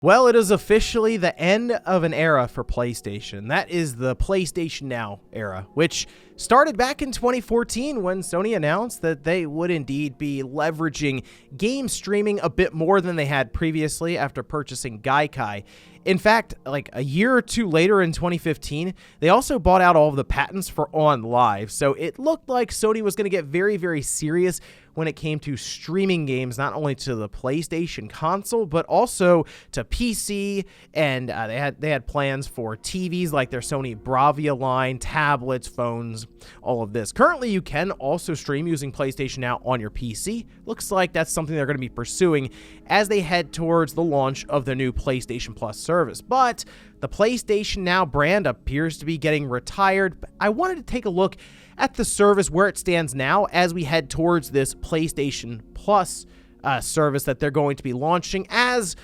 Well, it is officially the end of an era for PlayStation. That is the PlayStation Now era, which started back in 2014 when Sony announced that they would indeed be leveraging game streaming a bit more than they had previously after purchasing Gaikai. In fact, like a year or two later in 2015, they also bought out all of the patents for On Live. So it looked like Sony was going to get very, very serious when it came to streaming games, not only to the PlayStation console, but also to PC. And they had plans for TVs like their Sony Bravia line, tablets, phones, all of this. Currently, you can also stream using PlayStation Now on your PC. Looks like that's something they're going to be pursuing as they head towards the launch of the new PlayStation Plus service. But the PlayStation Now brand appears to be getting retired. I wanted to take a look at the service where it stands now as we head towards this PlayStation Plus service that they're going to be launching. As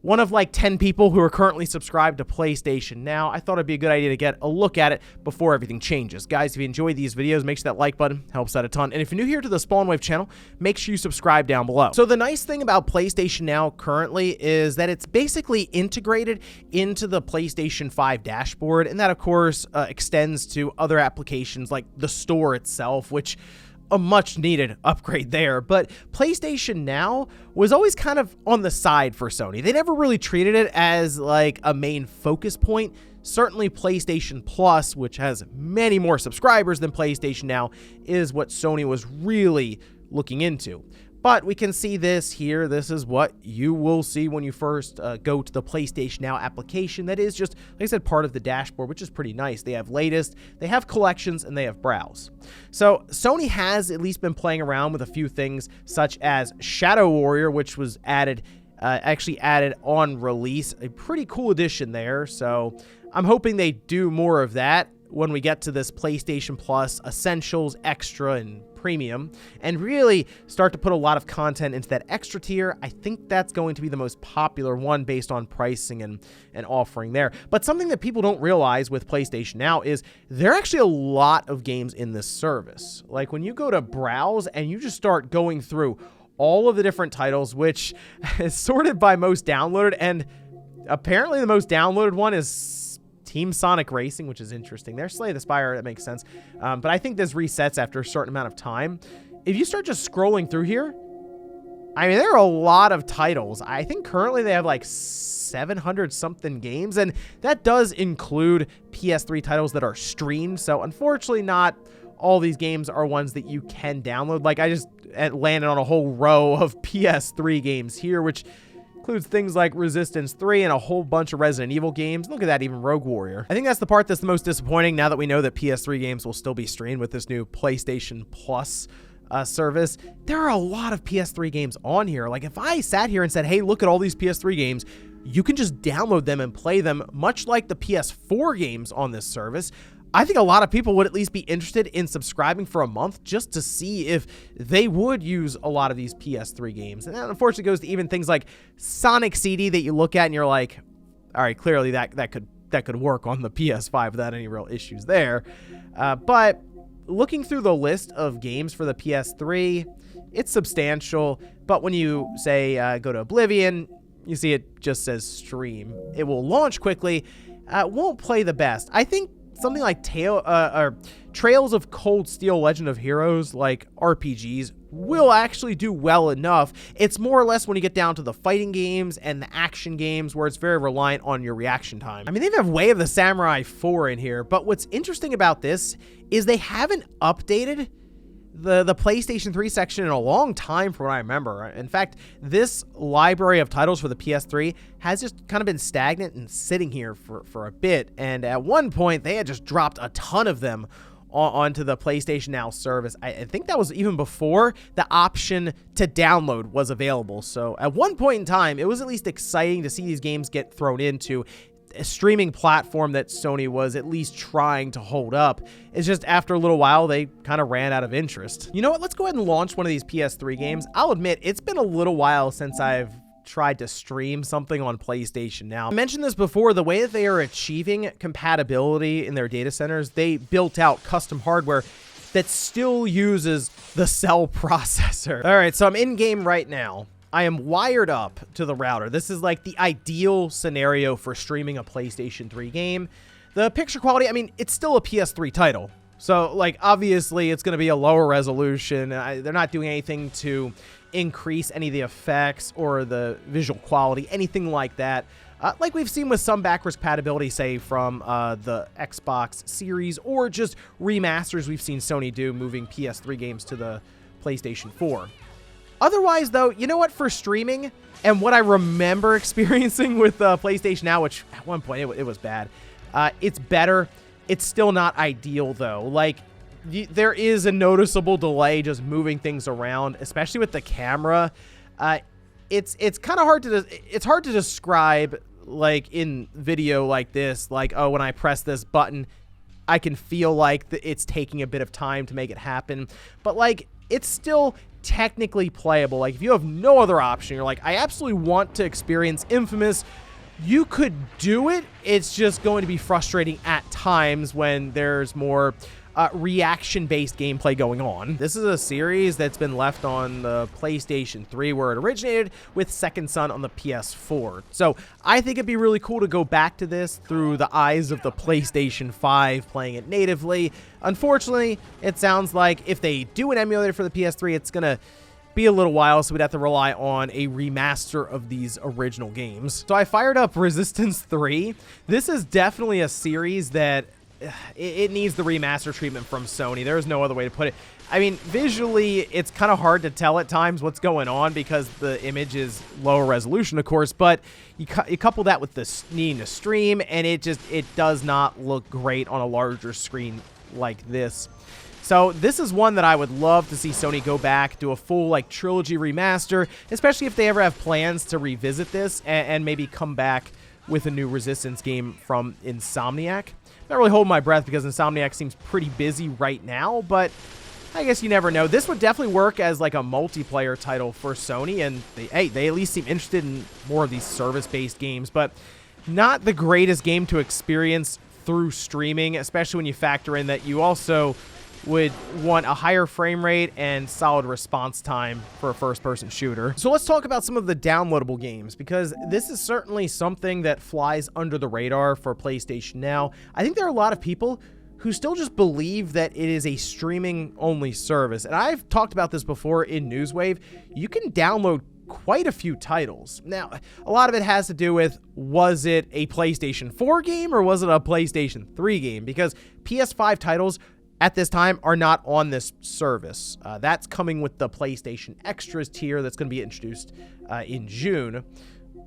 one of like 10 people who are currently subscribed to PlayStation Now, I thought it'd be a good idea to get a look at it before everything changes. Guys, if you enjoy these videos, make sure that like button helps out a ton. And if you're new here to the Spawn Wave channel, make sure you subscribe down below. So the nice thing about PlayStation Now currently is that it's basically integrated into the PlayStation 5 dashboard. And that, of course, extends to other applications like the store itself, which a much needed upgrade there. But PlayStation Now was always kind of on the side for Sony. They never really treated it as like a main focus point. Certainly PlayStation Plus, which has many more subscribers than PlayStation Now, is what Sony was really looking into. But we can see this here. This is what you will see when you first go to the PlayStation Now application. That is just, like I said, part of the dashboard, which is pretty nice. They have latest, they have collections, and they have browse. So Sony has at least been playing around with a few things, such as Shadow Warrior, which was actually added on release. A pretty cool addition there. So I'm hoping they do more of that when we get to this PlayStation Plus Essentials, Extra, and Premium, and really start to put a lot of content into that extra tier. I think that's going to be the most popular one based on pricing and offering there. But something that people don't realize with PlayStation Now is there are actually a lot of games in this service. Like when you go to browse and you just start going through all of the different titles, which is sorted by most downloaded, and apparently the most downloaded one is Team Sonic Racing, which is interesting. There's Slay the Spire, that makes sense. But I think this resets after a certain amount of time. If you start just scrolling through here, I mean, there are a lot of titles. I think currently they have like 700 something games, and that does include PS3 titles that are streamed. So unfortunately, not all these games are ones that you can download. Like I just landed on a whole row of PS3 games here, which includes things like Resistance 3 and a whole bunch of Resident Evil games. Look at that, even Rogue Warrior. I think that's the part that's the most disappointing now that we know that PS3 games will still be streamed with this new PlayStation Plus service. There are a lot of PS3 games on here. Like if I sat here and said, hey, look at all these PS3 games, you can just download them and play them much like the PS4 games on this service. I think a lot of people would at least be interested in subscribing for a month just to see if they would use a lot of these PS3 games. And that unfortunately goes to even things like Sonic CD that you look at and you're like, all right, clearly that could work on the PS5 without any real issues there. But looking through the list of games for the PS3, it's substantial. But when you say go to Oblivion, you see it just says stream. It will launch quickly. Won't play the best. I think something like Trails of Cold Steel Legend of Heroes, like RPGs, will actually do well enough. It's more or less when you get down to the fighting games and the action games where it's very reliant on your reaction time. I mean, they have Way of the Samurai 4 in here, but what's interesting about this is they haven't updated the PlayStation 3 section in a long time from what I remember. In fact, this library of titles for the PS3 has just kind of been stagnant and sitting here for a bit. And at one point, they had just dropped a ton of them onto the PlayStation Now service. I think that was even before the option to download was available. So at one point in time, it was at least exciting to see these games get thrown into a streaming platform that Sony was at least trying to hold up. It's just after a little while, they kind of ran out of interest. You know what? Let's go ahead and launch one of these PS3 games. I'll admit, it's been a little while since I've tried to stream something on PlayStation Now. I mentioned this before, the way that they are achieving compatibility in their data centers, they built out custom hardware that still uses the cell processor. All right, so I'm in game right now. I am wired up to the router. This is like the ideal scenario for streaming a PlayStation 3 game. The picture quality, I mean, it's still a PS3 title. So, like, obviously, it's going to be a lower resolution. They're not doing anything to increase any of the effects or the visual quality, anything like that. Like we've seen with some backwards compatibility, say, from the Xbox Series, or just remasters we've seen Sony do, moving PS3 games to the PlayStation 4. Otherwise, though, you know what? For streaming, and what I remember experiencing with PlayStation Now, which at one point it was bad, it's better. It's still not ideal, though. Like, there is a noticeable delay just moving things around, especially with the camera. It's kind of hard to describe, like, in video like this, like, oh, when I press this button, I can feel like it's taking a bit of time to make it happen. But, like, it's still technically playable. Like, if you have no other option, you're like, I absolutely want to experience Infamous, you could do it. It's just going to be frustrating at times when there's more reaction-based gameplay going on. This is a series that's been left on the PlayStation 3 where it originated, with Second Son on the PS4. So I think it'd be really cool to go back to this through the eyes of the PlayStation 5, playing it natively. Unfortunately, it sounds like if they do an emulator for the PS3, it's gonna be a little while, so we'd have to rely on a remaster of these original games. So I fired up Resistance 3. This is definitely a series that it needs the remaster treatment from Sony. There's no other way to put it. I mean, visually, it's kind of hard to tell at times what's going on because the image is lower resolution, of course, but you couple that with the needing to stream, and it does not look great on a larger screen like this. So this is one that I would love to see Sony go back, do a full, like, trilogy remaster, especially if they ever have plans to revisit this and maybe come back with a new Resistance game from Insomniac. Not really holding my breath because Insomniac seems pretty busy right now, but I guess you never know. This would definitely work as, like, a multiplayer title for Sony, and they at least seem interested in more of these service-based games, but not the greatest game to experience through streaming, especially when you factor in that you also would want a higher frame rate and solid response time for a first-person shooter. So let's talk about some of the downloadable games, because this is certainly something that flies under the radar for PlayStation Now. I think there are a lot of people who still just believe that it is a streaming-only service, and I've talked about this before in Newswave. You can download quite a few titles. Now, a lot of it has to do with, was it a PlayStation 4 game or was it a PlayStation 3 game? Because PS5 titles at this time are not on this service. That's coming with the PlayStation Extras tier that's going to be introduced in June.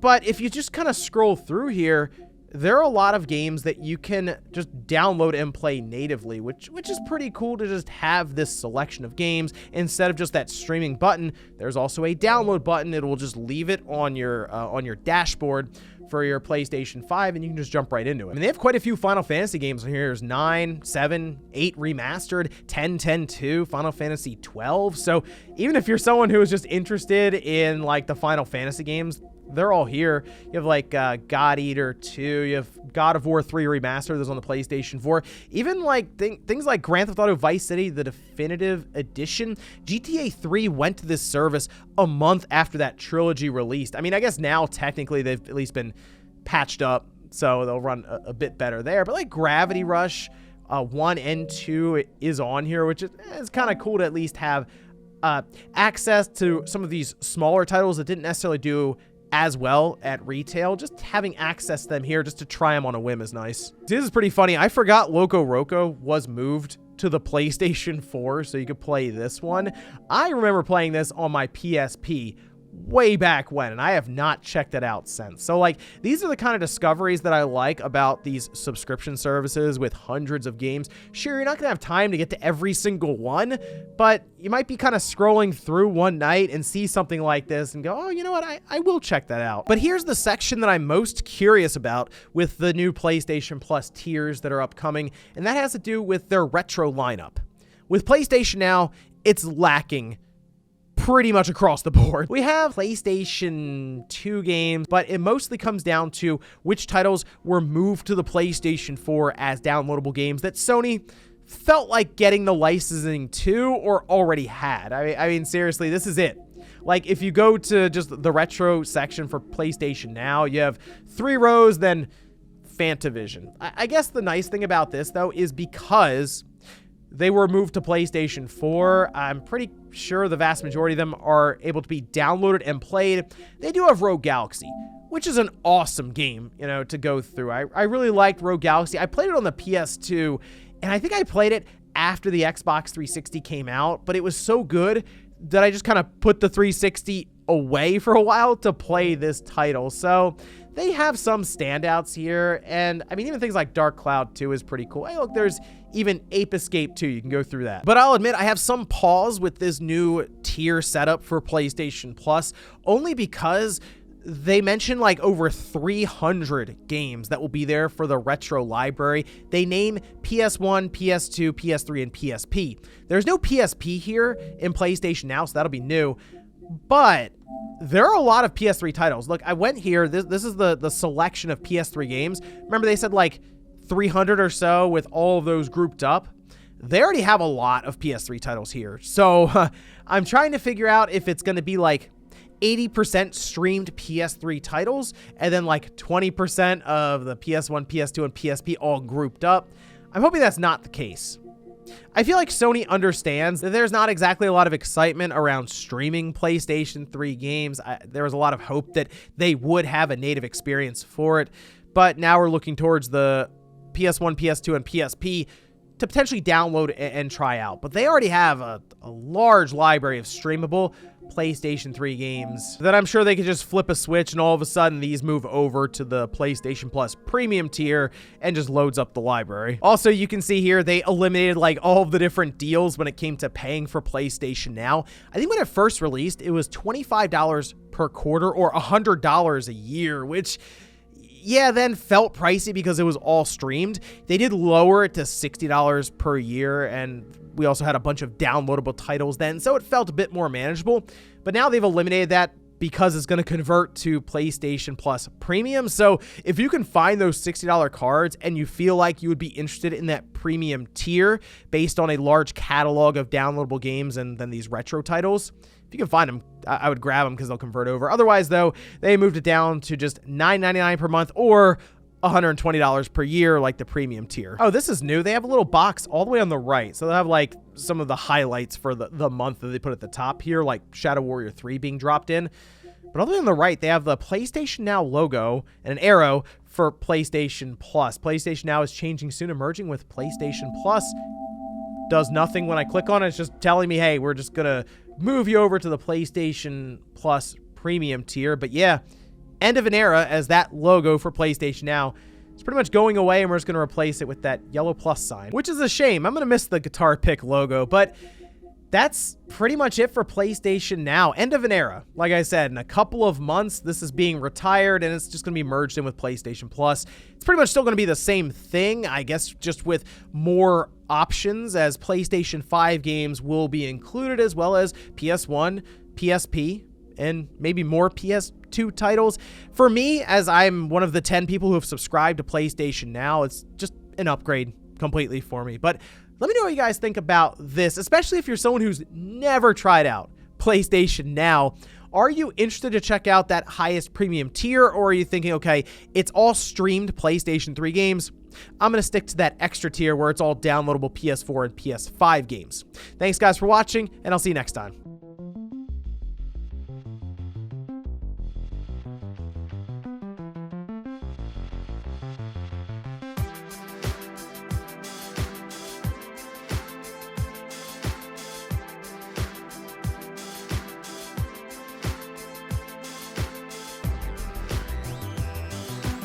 But if you just kind of scroll through here, there are a lot of games that you can just download and play natively, which is pretty cool to just have this selection of games. Instead of just that streaming button, there's also a download button. It will just leave it on your dashboard for your PlayStation 5, and you can just jump right into it. I mean, they have quite a few Final Fantasy games on here. There's 9, 7, 8 remastered, 10, 10, 2, Final Fantasy 12. So even if you're someone who is just interested in, like, the Final Fantasy games, they're all here. You have, like, God Eater 2, you have God of War 3 Remastered that's on the PlayStation 4. Even, like, things like Grand Theft Auto Vice City, the Definitive Edition. GTA 3 went to this service a month after that trilogy released. I mean, I guess now, technically, they've at least been patched up, so they'll run a bit better there. But, like, Gravity Rush 1 and 2 is on here, which is kind of cool to at least have access to some of these smaller titles that didn't necessarily do as well at retail. Just having access to them here just to try them on a whim is nice. This is pretty funny. I forgot Loco Roco was moved to the PlayStation 4 so you could play this one. I remember playing this on my PSP way back when, and I have not checked it out since. So, like, these are the kind of discoveries that I like about these subscription services with hundreds of games. Sure, you're not gonna have time to get to every single one, but you might be kind of scrolling through one night and see something like this and go, oh, you know what, I will check that out. But here's the section that I'm most curious about with the new PlayStation Plus tiers that are upcoming, and that has to do with their retro lineup. With PlayStation Now, it's lacking pretty much across the board. We have PlayStation 2 games, but it mostly comes down to which titles were moved to the PlayStation 4 as downloadable games that Sony felt like getting the licensing to or already had. I mean, seriously, this is it. Like, if you go to just the retro section for PlayStation Now, you have 3 rows, then Fantavision. I guess the nice thing about this, though, is because they were moved to PlayStation 4, I'm pretty sure the vast majority of them are able to be downloaded and played. They do have Rogue Galaxy, which is an awesome game, you know, to go through. I really liked Rogue Galaxy. I played it on the PS2, and I think I played it after the Xbox 360 came out, but it was so good that I just kind of put the 360 away for a while to play this title. So they have some standouts here, and I mean, even things like Dark Cloud 2 is pretty cool. Hey, look, there's even Ape Escape 2. You can go through that. But I'll admit, I have some pause with this new tier setup for PlayStation Plus, only because they mention like over 300 games that will be there for the retro library. They name PS1, PS2, PS3, and PSP. There's no PSP here in PlayStation Now, so that'll be new. But there are a lot of PS3 titles. Look, I went here. This is the selection of PS3 games. Remember, they said like 300 or so with all of those grouped up. They already have a lot of PS3 titles here. So I'm trying to figure out if it's going to be like 80% streamed PS3 titles and then like 20% of the PS1, PS2, and PSP all grouped up. I'm hoping that's not the case. I feel like Sony understands that there's not exactly a lot of excitement around streaming PlayStation 3 games. There was a lot of hope that they would have a native experience for it, but now we're looking towards the PS1, PS2, and PSP to potentially download and try out. But they already have a large library of streamable PlayStation 3 games that I'm sure they could just flip a switch and all of a sudden these move over to the PlayStation Plus premium tier and just loads up the library. Also, you can see here they eliminated like all of the different deals when it came to paying for PlayStation Now. I think when it first released, it was $25 per quarter or $100 a year, which, yeah, then felt pricey because it was all streamed. They did lower it to $60 per year, and we also had a bunch of downloadable titles then, so it felt a bit more manageable. But now they've eliminated that because it's going to convert to PlayStation Plus Premium. So if you can find those $60 cards and you feel like you would be interested in that premium tier based on a large catalog of downloadable games and then these retro titles, if you can find them, I would grab them because they'll convert over. Otherwise, though, they moved it down to just $9.99 per month or $120 per year, like the premium tier. Oh, this is new. They have a little box all the way on the right. So they'll have like some of the highlights for the month that they put at the top here, like Shadow Warrior 3 being dropped in. But all the way on the right, they have the PlayStation Now logo and an arrow for PlayStation Plus. PlayStation Now is changing soon, emerging with PlayStation Plus. Does nothing when I click on it. It's just telling me, hey, we're just going to move you over to the PlayStation Plus premium tier. But yeah, end of an era, as that logo for PlayStation Now is pretty much going away, and we're just going to replace it with that yellow plus sign, which is a shame. I'm going to miss the guitar pick logo, but that's pretty much it for PlayStation Now. End of an era. Like I said, in a couple of months, this is being retired, and it's just going to be merged in with PlayStation Plus. It's pretty much still going to be the same thing, I guess, just with more options, as PlayStation 5 games will be included, as well as PS1, PSP, and maybe more PS2 titles. For me, as I'm one of the 10 people who have subscribed to PlayStation Now, it's just an upgrade completely for me. But let me know what you guys think about this, especially if you're someone who's never tried out PlayStation Now. Are you interested to check out that highest premium tier, or are you thinking, okay, it's all streamed PlayStation 3 games, I'm going to stick to that extra tier where it's all downloadable PS4 and PS5 games? Thanks, guys, for watching, and I'll see you next time.